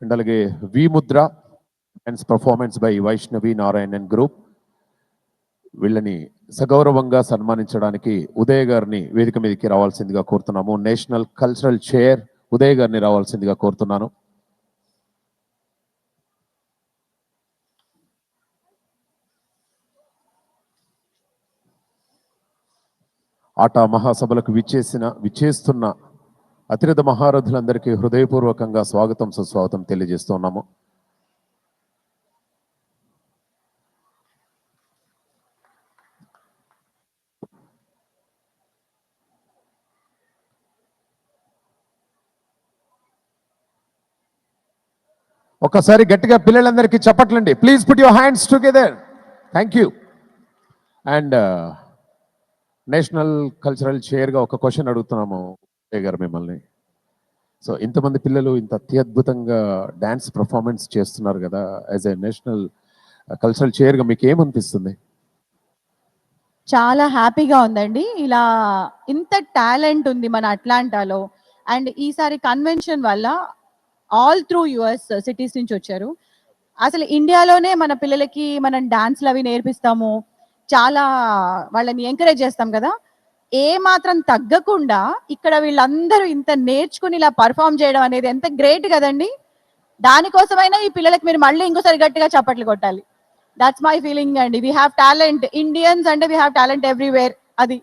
And అలాగే వి Mudra dance performance by Vaishnavi Narayanan group. వీళ్ళని సగౌరవంగా సన్మానించడానికి ఉదయ్ గారిని వేదిక మీదకి రావాల్సిందిగా కోరుతున్నాము. నేషనల్ కల్చరల్ చైర్ ఉదయ్ గారిని రావాల్సిందిగా కోరుతున్నాను. ఆటా మహాసభలకు విచ్చేస్తున్న అతిరథ మహారథులందరికీ హృదయపూర్వకంగా స్వాగతం సుస్వాగతం తెలియజేస్తున్నాము. ఒకసారి గట్టిగా పిల్లలందరికీ చప్పట్లండి. Please put your hands together. Thank you. And national cultural చైర్గా ఒక క్వశ్చన్ అడుగుతున్నాము గారు మిమ్మల్ని. సో ఇంతమంది పిల్లలు ఇంత అత్యద్భుతంగా డ్యాన్స్ పర్ఫార్మెన్స్ చేస్తున్నారు కదా, యాజ్ ఎ నేషనల్ కల్చరల్ చైర్గా మీకు ఏమనిపిస్తుంది? చాలా హ్యాపీగా ఉందండి. ఇలా ఇంత టాలెంట్ ఉంది మన అట్లాంటాలో. అండ్ ఈసారి కన్వెన్షన్ వల్ల ఆల్ త్రూ యుఎస్ సిటీస్ నుంచి వచ్చారు. అసలు ఇండియాలోనే మన పిల్లలకి మనం డాన్స్లు అవి నేర్పిస్తాము, చాలా వాళ్ళని ఎంకరేజ్ చేస్తాం కదా. ఏ మాత్రం తగ్గకుండా ఇక్కడ వీళ్ళందరూ ఇంత నేర్చుకుని ఇలా పర్ఫామ్ చేయడం అనేది ఎంత గ్రేట్ కదండి. దానికోసమైనా ఈ పిల్లలకి మీరు మళ్ళీ ఇంకోసారి గట్టిగా చప్పట్లు కొట్టాలి. దట్స్ మై ఫీలింగ్ అండి. We have talent. ఇండియన్స్ అంటే వీ హ్యావ్ టాలెంట్ ఎవ్రీవేర్. అది